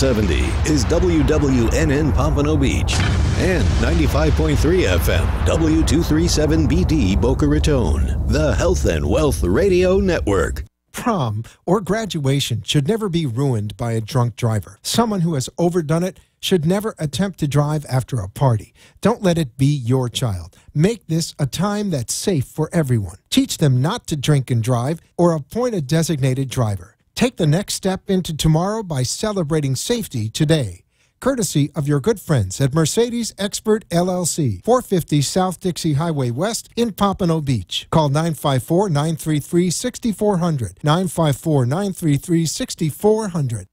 1470 is WWNN Pompano Beach and 95.3 FM W237BD Boca Raton, the Health and Wealth Radio Network. Prom or graduation should never be ruined by a drunk driver. Someone who has overdone it should never attempt to drive after a party. Don't let it be your child. Make this a time that's safe for everyone. Teach them not to drink and drive or appoint a designated driver. Take the next step into tomorrow by celebrating safety today. Courtesy of your good friends at Mercedes Expert LLC, 450 South Dixie Highway West in Pompano Beach. Call 954-933-6400, 954-933-6400.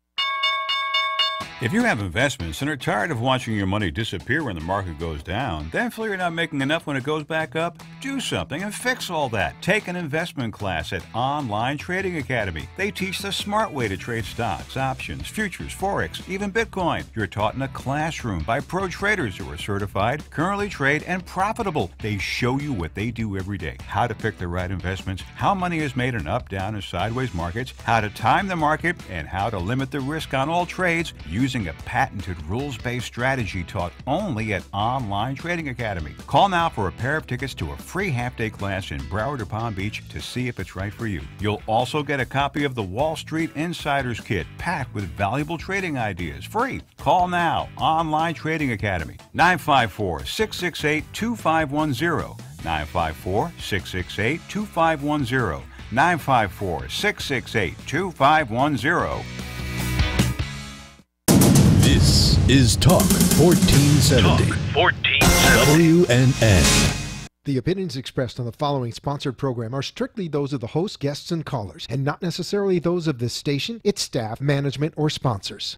If you have investments and are tired of watching your money disappear when the market goes down, then feel you're not making enough when it goes back up, do something and fix all that. Take an investment class at Online Trading Academy. They teach the smart way to trade stocks, options, futures, forex, even Bitcoin. You're taught in a classroom by pro traders who are certified, currently trade, and profitable. They show you what they do every day, how to pick the right investments, how money is made in up, down, and sideways markets, how to time the market, and how to limit the risk on all trades using a patented rules-based strategy taught only at Online Trading Academy. Call now for a pair of tickets to a free half-day class in Broward or Palm Beach to see if it's right for you. You'll also get a copy of the Wall Street Insiders Kit, packed with valuable trading ideas, free. Call now. Online Trading Academy, 954-668-2510, 954-668-2510, 954-668-2510. This is Talk 1470. Talk 1470. WNN. The opinions expressed on the following sponsored program are strictly those of the host, guests, and callers, and not necessarily those of this station, its staff, management, or sponsors.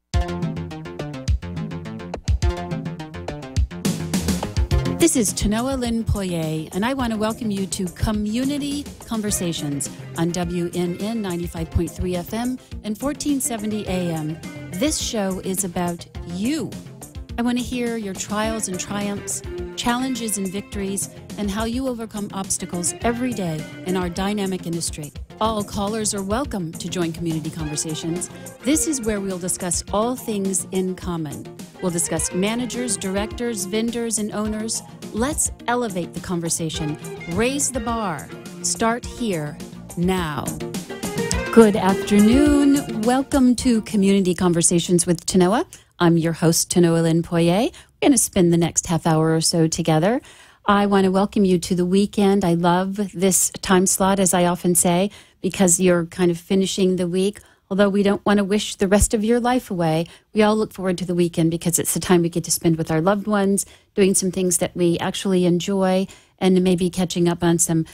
This is Tanoa Lynn Poirier, and I want to welcome you to Comm-Unity Connections on WNN 95.3 FM and 1470 AM. This show is about you. I want to hear your trials and triumphs, challenges and victories, and how you overcome obstacles every day in our dynamic industry. All callers are welcome to join Community Conversations. This is where we'll discuss all things in common. We'll discuss managers, directors, vendors, and owners. Let's elevate the conversation. Raise the bar. Start here, now. Good afternoon. Welcome to Community Conversations with Tanoa. I'm your host, Tanoa Lynn Poirier. We're going to spend the next half hour or so together. I want to welcome you to the weekend. I love this time slot, as I often say, because you're kind of finishing the week. Although we don't want to wish the rest of your life away, we all look forward to the weekend because it's the time we get to spend with our loved ones, doing some things that we actually enjoy, and maybe catching up on some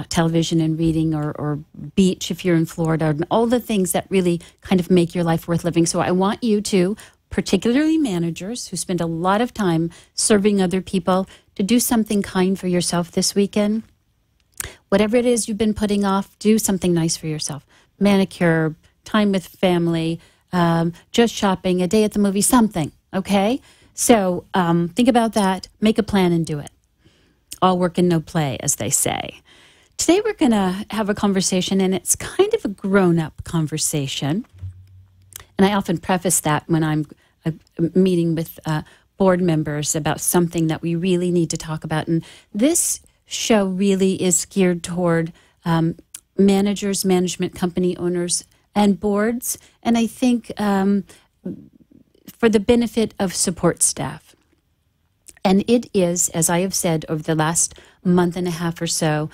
television and reading or beach if you're in Florida, and all the things that really kind of make your life worth living. So I want you to, particularly managers who spend a lot of time serving other people, to do something kind for yourself this weekend. Whatever it is you've been putting off, do something nice for yourself. Manicure, time with family, just shopping, a day at the movie, something, okay? So think about that, make a plan and do it. All work and no play, as they say. Today we're going to have a conversation, and it's kind of a grown-up conversation. And I often preface that when I'm meeting with board members about something that we really need to talk about. And this show really is geared toward managers, management company owners, and boards, and I think for the benefit of support staff. And it is, as I have said over the last month and a half or so,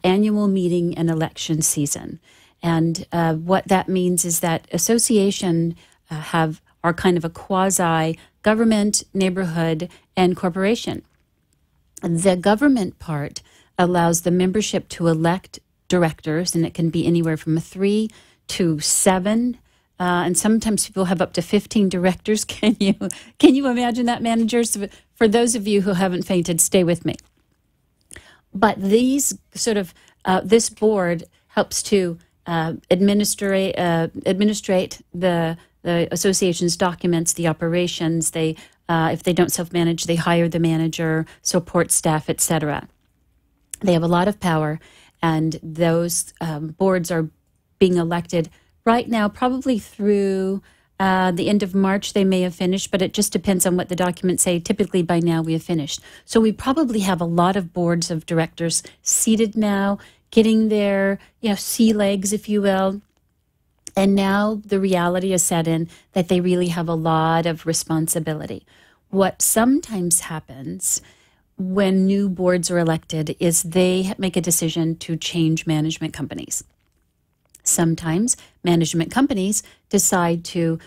annual meeting and election season. And what that means is that association are kind of a quasi-government, neighborhood, and corporation. The government part allows the membership to elect directors, and it can be anywhere from 3 to 7, and sometimes people have up to 15 directors. Can you imagine that, managers? For those of you who haven't fainted, stay with me. But these sort of this board helps to administrate the association's documents, the operations. They if they don't self-manage, they hire the manager, support staff, etc. They have a lot of power, and those boards are being elected right now, probably through The end of March, they may have finished, but it just depends on what the documents say. Typically, by now, we have finished. So we probably have a lot of boards of directors seated now, getting their sea legs, if you will. And now the reality is set in that they really have a lot of responsibility. What sometimes happens when new boards are elected is they make a decision to change management companies. Sometimes management companies decide to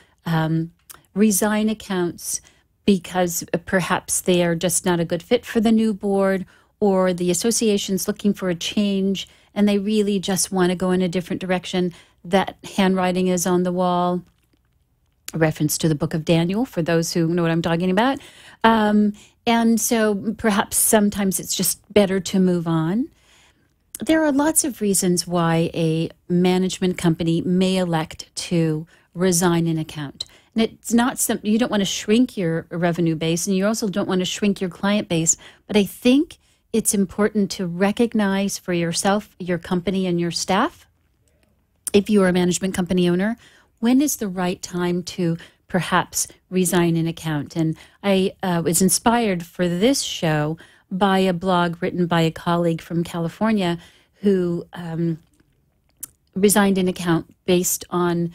resign accounts because perhaps they are just not a good fit for the new board, or the association's looking for a change and they really just want to go in a different direction. That handwriting is on the wall. A reference to the book of Daniel, for those who know what I'm talking about. And so perhaps sometimes it's just better to move on. There are lots of reasons why a management company may elect to resign an account. And it's not something, you don't want to shrink your revenue base, and you also don't want to shrink your client base. But I think it's important to recognize for yourself, your company, and your staff, if you are a management company owner, when is the right time to perhaps resign an account. And I was inspired for this show by a blog written by a colleague from California who resigned an account based on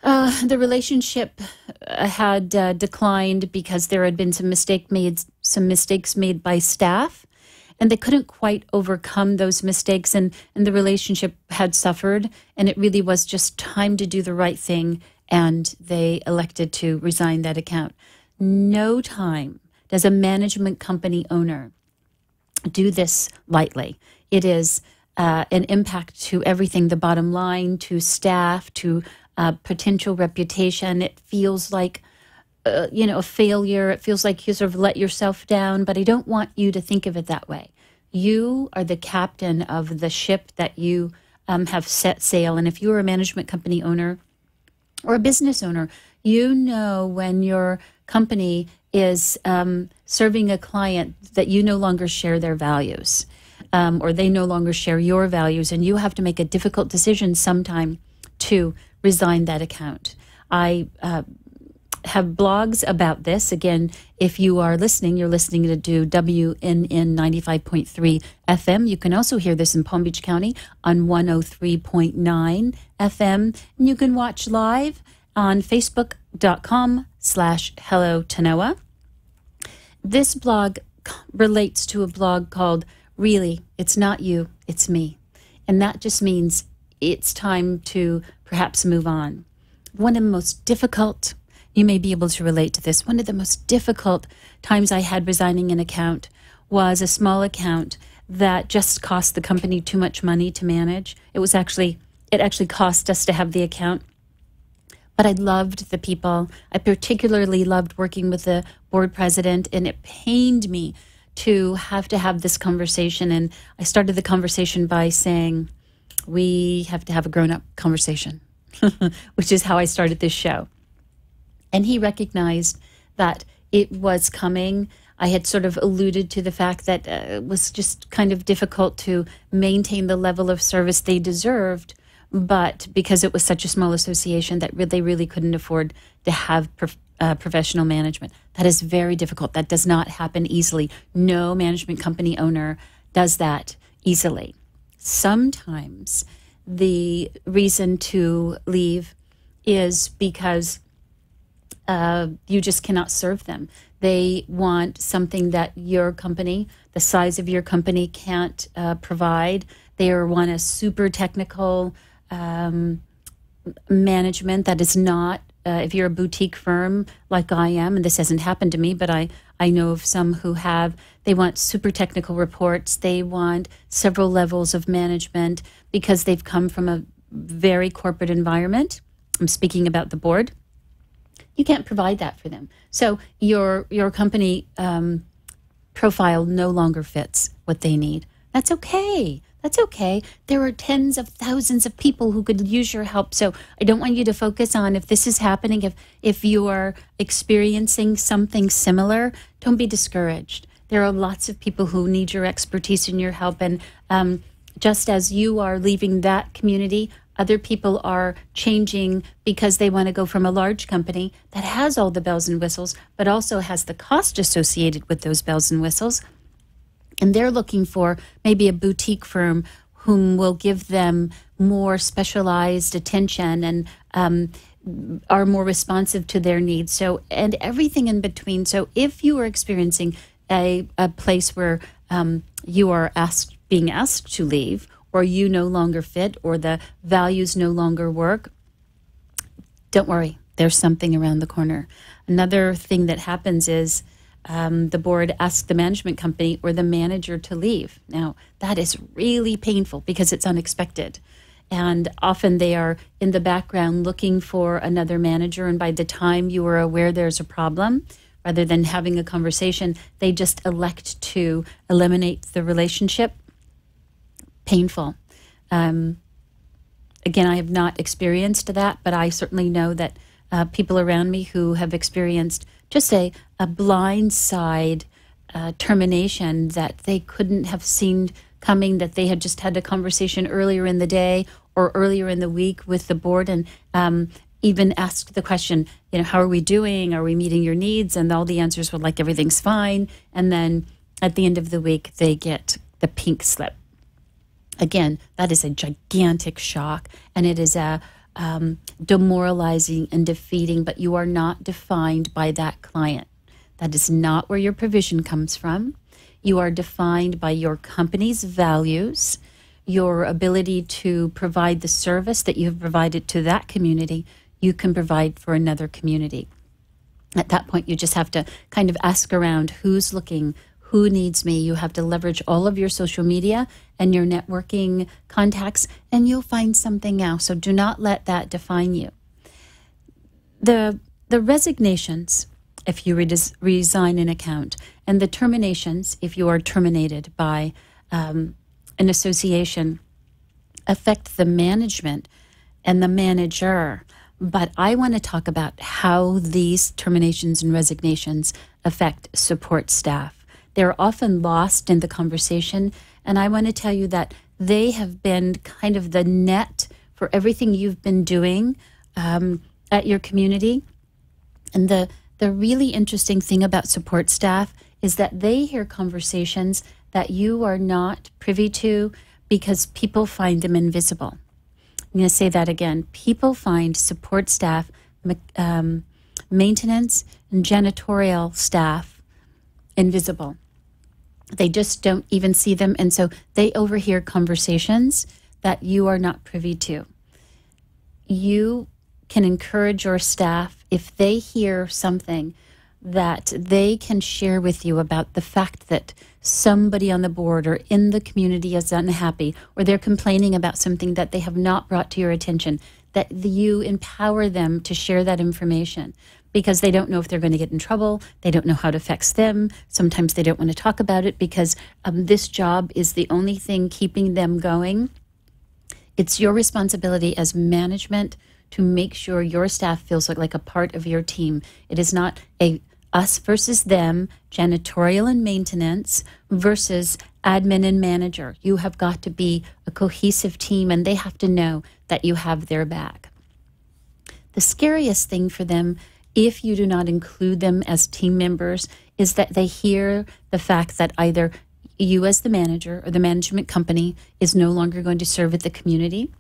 the relationship had declined because there had been some mistakes made by staff, and they couldn't quite overcome those mistakes, and the relationship had suffered, and it really was just time to do the right thing, and they elected to resign that account. No time does a management company owner do this lightly. It is an impact to everything, the bottom line, to staff, to potential reputation. It feels like a failure. It feels like you sort of let yourself down, but I don't want you to think of it that way. You are the captain of the ship that you have set sail. And if you are a management company owner or a business owner, you know when your company is serving a client that you no longer share their values, or they no longer share your values, and you have to make a difficult decision sometime to resign that account. I have blogs about this. Again, if you are listening, you're listening to WNN 95.3 FM. You can also hear this in Palm Beach County on 103.9 FM. And you can watch live on Facebook.com/Hello Tanoa. This blog relates to a blog called Really, It's Not You, It's Me. And that just means it's time to perhaps move on. One of the most difficult, you may be able to relate to this, one of the most difficult times I had resigning an account was a small account that just cost the company too much money to manage. It actually cost us to have the account. But I loved the people. I particularly loved working with the board president, and it pained me to have this conversation. And I started the conversation by saying, we have to have a grown-up conversation, which is how I started this show. And he recognized that it was coming. I had sort of alluded to the fact that it was just kind of difficult to maintain the level of service they deserved, but because it was such a small association that they really couldn't afford to have professional management. That is very difficult. That does not happen easily. No management company owner does that easily. Sometimes the reason to leave is because you just cannot serve them. They want something that your company, the size of your company, can't provide. They want a super technical management that is not, if you're a boutique firm like I am, and this hasn't happened to me, but I know of some who have, they want super technical reports. They want several levels of management because they've come from a very corporate environment. I'm speaking about the board. You can't provide that for them. So your company profile no longer fits what they need. That's okay. That's okay. There are tens of thousands of people who could use your help. So I don't want you to focus on if this is happening, if you are experiencing something similar, don't be discouraged. There are lots of people who need your expertise and your help. And just as you are leaving that community, Other people are changing because they want to go from a large company that has all the bells and whistles, but also has the cost associated with those bells and whistles. And they're looking for maybe a boutique firm whom will give them more specialized attention and are more responsive to their needs. So, and everything in between. So if you are experiencing a place where you are being asked to leave, or you no longer fit, or the values no longer work, don't worry, there's something around the corner. Another thing that happens is the board asks the management company or the manager to leave. Now, that is really painful because it's unexpected. And often they are in the background looking for another manager, and by the time you are aware there's a problem, rather than having a conversation, they just elect to eliminate the relationship. Painful. Again, I have not experienced that, but I certainly know that people around me who have experienced just a blindside termination that they couldn't have seen coming, that they had just had a conversation earlier in the day or earlier in the week with the board, and even asked the question, how are we doing? Are we meeting your needs? And all the answers were like, everything's fine. And then at the end of the week, they get the pink slip. Again, that is a gigantic shock, and it is a demoralizing and defeating, but you are not defined by that client. That is not where your provision comes from. You are defined by your company's values, your ability to provide the service that you have provided to that community, you can provide for another community. At that point, you just have to kind of ask around, who's looking, who needs me? You have to leverage all of your social media and your networking contacts, and you'll find something else. So do not let that define you. The resignations, if you resign an account, and the terminations, if you are terminated by an association, affect the management and the manager. But I want to talk about how these terminations and resignations affect support staff. They're often lost in the conversation, and I want to tell you that they have been kind of the net for everything you've been doing at your community. And the really interesting thing about support staff is that they hear conversations that you are not privy to because people find them invisible. I'm going to say that again. People find support staff, maintenance, and janitorial staff invisible. They just don't even see them, and so they overhear conversations that you are not privy to. You can encourage your staff if they hear something that they can share with you about the fact that somebody on the board or in the community is unhappy, or they're complaining about something that they have not brought to your attention, that you empower them to share that information, because they don't know if they're going to get in trouble. They don't know how it affects them. Sometimes they don't want to talk about it because this job is the only thing keeping them going. It's your responsibility as management to make sure your staff feels like a part of your team. It is not a us versus them, janitorial and maintenance versus admin and manager. You have got to be a cohesive team, and they have to know that you have their back. The scariest thing for them, if you do not include them as team members, is that they hear the fact that either you as the manager or the management company is no longer going to serve at the community.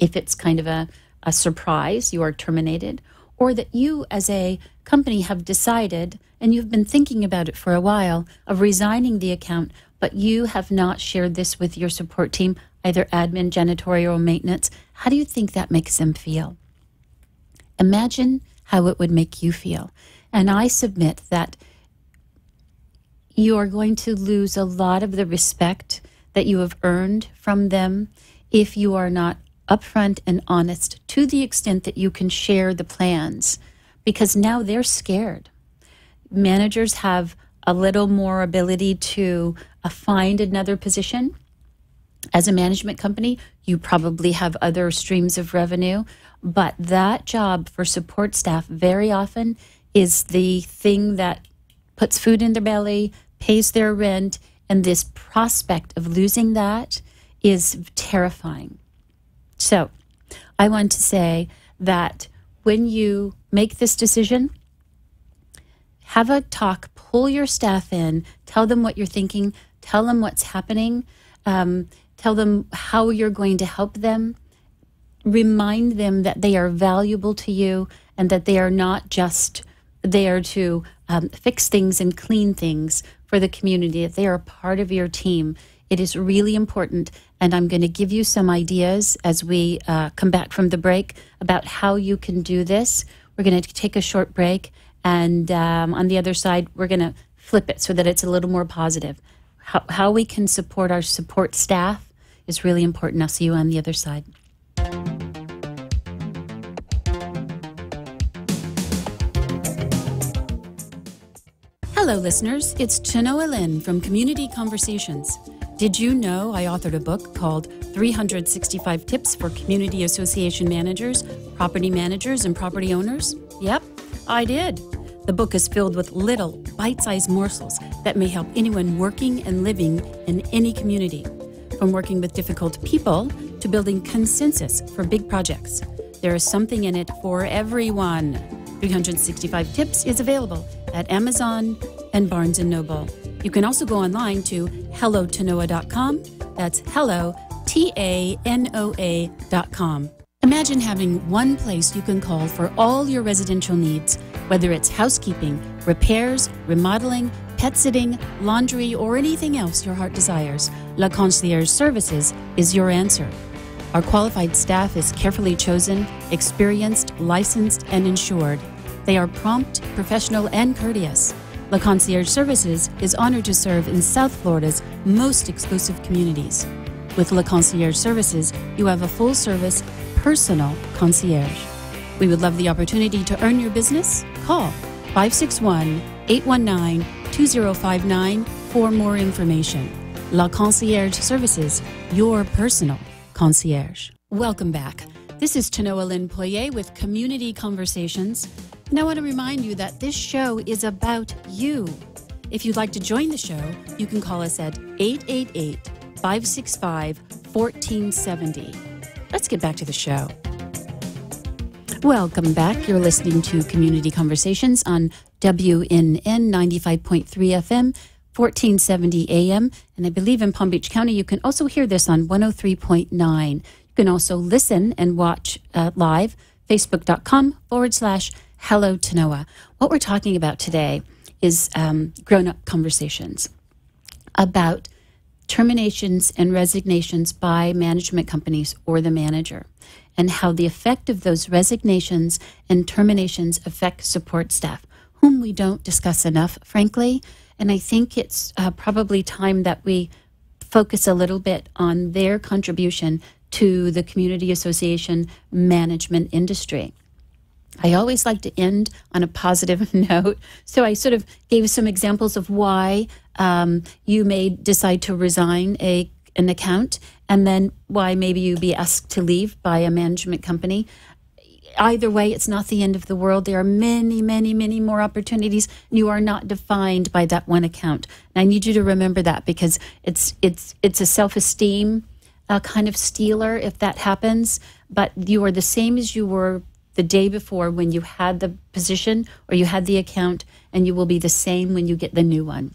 If it's kind of a surprise, you are terminated, or that you as a company have decided, and you've been thinking about it for a while, of resigning the account, but you have not shared this with your support team, either admin, janitorial, or maintenance. How do you think that makes them feel? Imagine how it would make you feel. And I submit that you are going to lose a lot of the respect that you have earned from them if you are not upfront and honest to the extent that you can share the plans, because now they're scared. Managers have a little more ability to find another position. As a management company, you probably have other streams of revenue, but that job for support staff very often is the thing that puts food in their belly, pays their rent, and this prospect of losing that is terrifying. So I want to say that when you make this decision, have a talk, pull your staff in, tell them what you're thinking, tell them what's happening, tell them how you're going to help them, remind them that they are valuable to you and that they are not just there to fix things and clean things for the community, that they are a part of your team. It is really important, and I'm going to give you some ideas as we come back from the break about how you can do this. We're going to take a short break, and on the other side, we're going to flip it so that it's a little more positive. How we can support our support staff is really important. I'll see you on the other side. Hello, listeners. It's Tanoa Lynn from Community Conversations. Did you know I authored a book called 365 Tips for Community Association Managers, Property Managers, and Property Owners? Yep, I did. The book is filled with little, bite-sized morsels that may help anyone working and living in any community. From working with difficult people to building consensus for big projects. There is something in it for everyone. 365 Tips is available at Amazon and Barnes & Noble. You can also go online to hellotanoa.com. That's hello, Tanoa.com. Imagine having one place you can call for all your residential needs, whether it's housekeeping, repairs, remodeling, pet sitting, laundry, or anything else your heart desires. La Concierge Services is your answer. Our qualified staff is carefully chosen, experienced, licensed, and insured. They are prompt, professional, and courteous. La Concierge Services is honored to serve in South Florida's most exclusive communities. With La Concierge Services, you have a full-service, personal concierge. We would love the opportunity to earn your business. Call 561-819-2059 for more information. La Concierge Services, your personal concierge. Welcome back. This is Tanoa Lynn Poirier with Community Conversations. And I want to remind you that this show is about you. If you'd like to join the show, you can call us at 888-565-1470. Let's get back to the show. Welcome back. You're listening to Community Conversations on WNN 95.3 FM, 1470 AM. And I believe in Palm Beach County, you can also hear this on 103.9. You can also listen and watch live, facebook.com/Hello Tanoa. What we're talking about today is grown-up conversations about terminations and resignations by management companies or the manager, and how the effect of those resignations and terminations affect support staff, whom we don't discuss enough, frankly. And I think it's probably time that we focus a little bit on their contribution to the community association management industry. I always like to end on a positive note, so I sort of gave some examples of why you may decide to resign an account, and then why maybe you be asked to leave by a management company. Either way, it's not the end of the world. There are many, many, many more opportunities. You are not defined by that one account. And I need you to remember that, because it's a self-esteem kind of stealer if that happens. But you are the same as you were the day before when you had the position or you had the account, and you will be the same when you get the new one.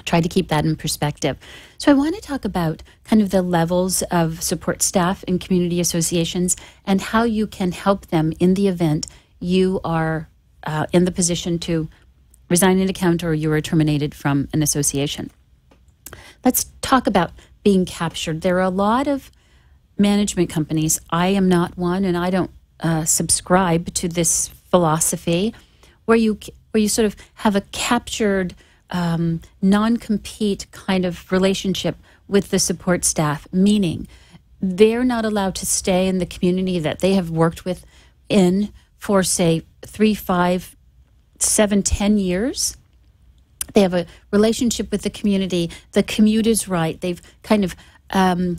Try to keep that in perspective. So I want to talk about kind of the levels of support staff in community associations and how you can help them in the event you are in the position to resign an account or you are terminated from an association. Let's talk about being captured. There are a lot of management companies. I am not one, and I don't subscribe to this philosophy where you sort of have a captured non-compete kind of relationship with the support staff, meaning they're not allowed to stay in the community that they have worked with in for, say, 3, 5, 7, 10 years. They have a relationship with the community. The commute is right. They've kind of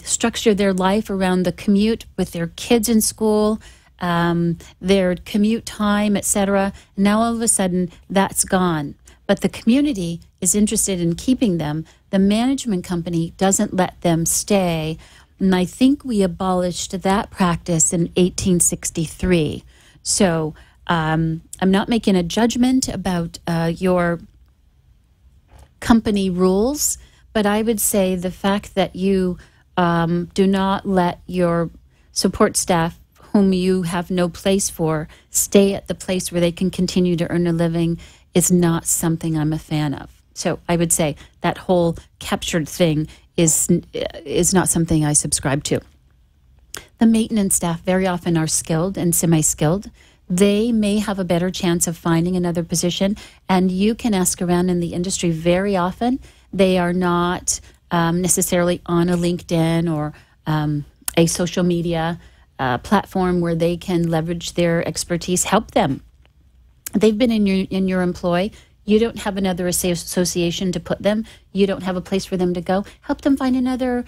structured their life around the commute with their kids in school, their commute time, etc. Now all of a sudden that's gone. But the community is interested in keeping them. The management company doesn't let them stay And I think we abolished that practice in 1863. So I'm not making a judgment about your company rules, but I would say the fact that you do not let your support staff, whom you have no place for, stay at the place where they can continue to earn a living is not something I'm a fan of. So I would say that whole captured thing is not something I subscribe to. The maintenance staff very often are skilled and semi-skilled. They may have a better chance of finding another position, and you can ask around in the industry very often. They are not necessarily on a LinkedIn or a social media platform where they can leverage their expertise. Help them. They've been in your employ. You don't have another association to put them. You don't have a place for them to go. Help them find another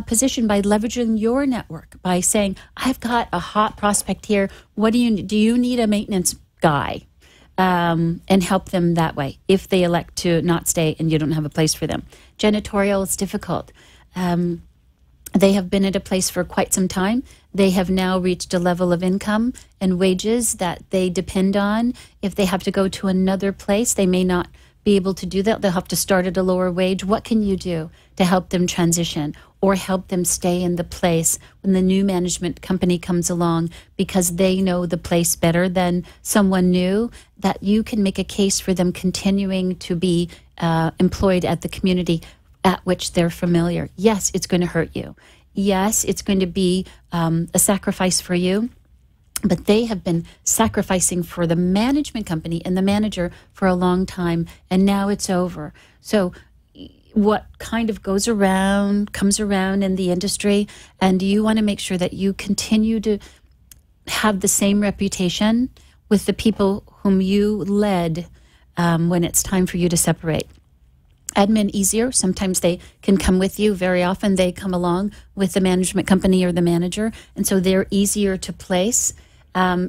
position by leveraging your network, by saying, I've got a hot prospect here. What do you need a maintenance guy? And help them that way if they elect to not stay and you don't have a place for them. Janitorial is difficult. They have been at a place for quite some time. They have now reached a level of income and wages that they depend on. If they have to go to another place, they may not be able to do that. They'll have to start at a lower wage. What can you do to help them transition or help them stay in the place when the new management company comes along, because they know the place better than someone new, that you can make a case for them continuing to be employed at the community at which they're familiar. Yes, it's going to hurt you. Yes, it's going to be a sacrifice for you. But they have been sacrificing for the management company and the manager for a long time, and now it's over. So what kind of goes around, comes around in the industry, and you want to make sure that you continue to have the same reputation with the people whom you led when it's time for you to separate. Admin easier. Sometimes they can come with you. Very often they come along with the management company or the manager, and so they're easier to place.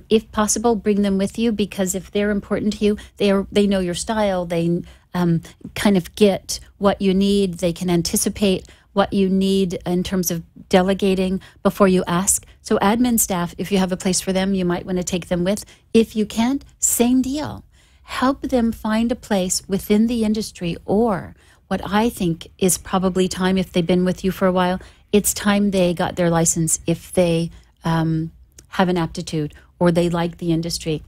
If possible, bring them with you, because if they're important to you, they know your style. They kind of get what you need. They can anticipate what you need in terms of delegating before you ask. So admin staff, if you have a place for them, you might want to take them with. If you can't, same deal. Help them find a place within the industry, or what I think is probably time, if they've been with you for a while, it's time they got their license if they have an aptitude or they like the industry.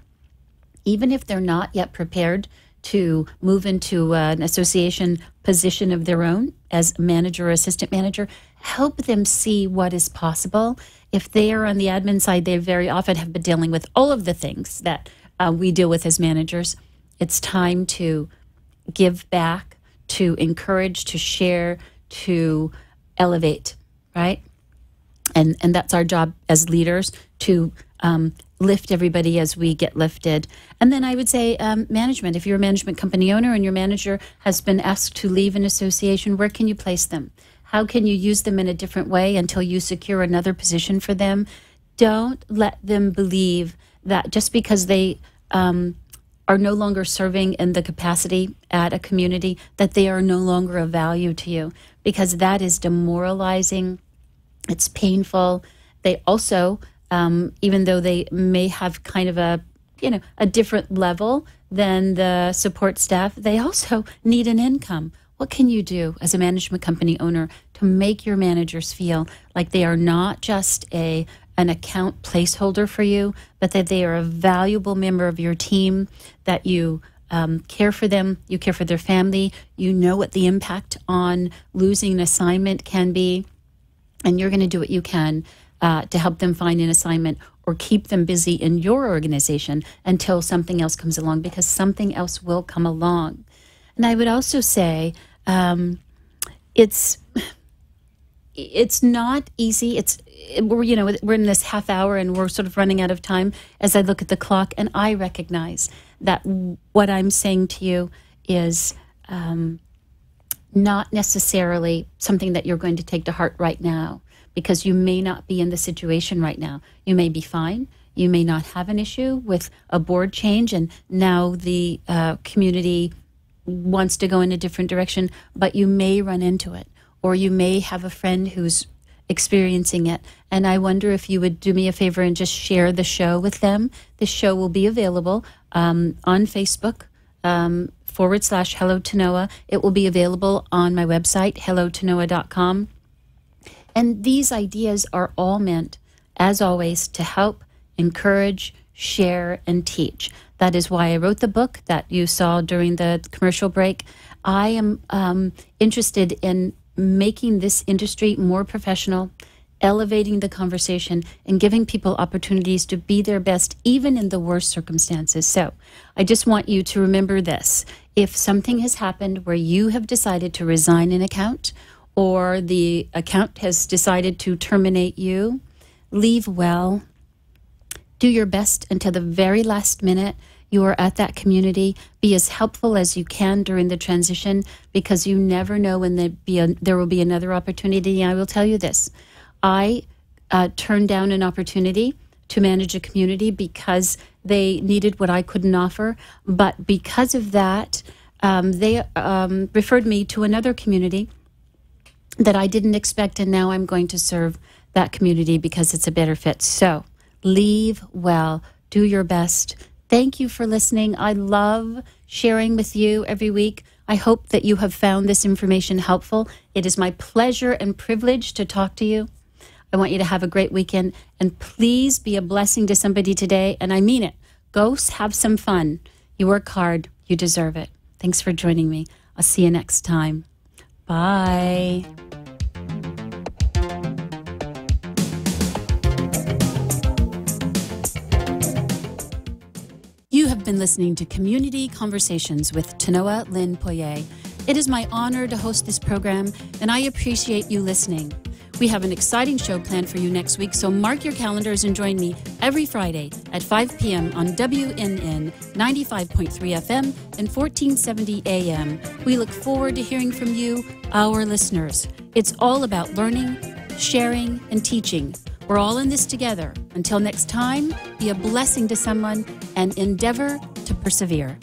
Even if they're not yet prepared to move into an association position of their own as manager or assistant manager, help them see what is possible. If they are on the admin side, they very often have been dealing with all of the things that we deal with as managers. It's time to give back, to encourage, to share, to elevate, right? And that's our job as leaders, to lift everybody as we get lifted. And then I would say management. If you're a management company owner and your manager has been asked to leave an association, where can you place them? How can you use them in a different way until you secure another position for them? Don't let them believe that just because they are no longer serving in the capacity at a community, that they are no longer of value to you, because that is demoralizing. It's painful. They also, even though they may have kind of a different level than the support staff, they also need an income. What can you do as a management company owner to make your managers feel like they are not just an account placeholder for you, but that they are a valuable member of your team, that you care for them, you care for their family, you know what the impact on losing an assignment can be, and you're going to do what you can to help them find an assignment or keep them busy in your organization until something else comes along, because something else will come along. And I would also say it's not easy. We're in this half hour and we're sort of running out of time as I look at the clock, and I recognize that what I'm saying to you is not necessarily something that you're going to take to heart right now, because you may not be in the situation right now. You may be fine. You may not have an issue with a board change and now the community wants to go in a different direction, but you may run into it. Or you may have a friend who's experiencing it. And I wonder if you would do me a favor and just share the show with them. The show will be available on Facebook, /Hello Tanoa. It will be available on my website, hellotanoa.com. And these ideas are all meant, as always, to help, encourage, share, and teach. That is why I wrote the book that you saw during the commercial break. I am interested in making this industry more professional, elevating the conversation, and giving people opportunities to be their best, even in the worst circumstances. So I just want you to remember this. If something has happened where you have decided to resign an account, or the account has decided to terminate you, leave well. Do your best until the very last minute you are at that community. Be as helpful as you can during the transition, because you never know when there will be another opportunity. I will tell you this. I turned down an opportunity to manage a community because they needed what I couldn't offer. But because of that, they referred me to another community that I didn't expect, and now I'm going to serve that community because it's a better fit. So leave well, do your best. Thank you for listening. I love sharing with you every week. I hope that you have found this information helpful. It is my pleasure and privilege to talk to you. I want you to have a great weekend, and please be a blessing to somebody today, and I mean it. Go have some fun. You work hard. You deserve it. Thanks for joining me. I'll see you next time. Bye. You have been listening to Community Conversations with Tanoa Lynn Poirier. It is my honor to host this program, and I appreciate you listening. We have an exciting show planned for you next week, so mark your calendars and join me every Friday at 5 p.m. on WNN 95.3 FM and 1470 AM. We look forward to hearing from you, our listeners. It's all about learning, sharing, and teaching. We're all in this together. Until next time, be a blessing to someone and endeavor to persevere.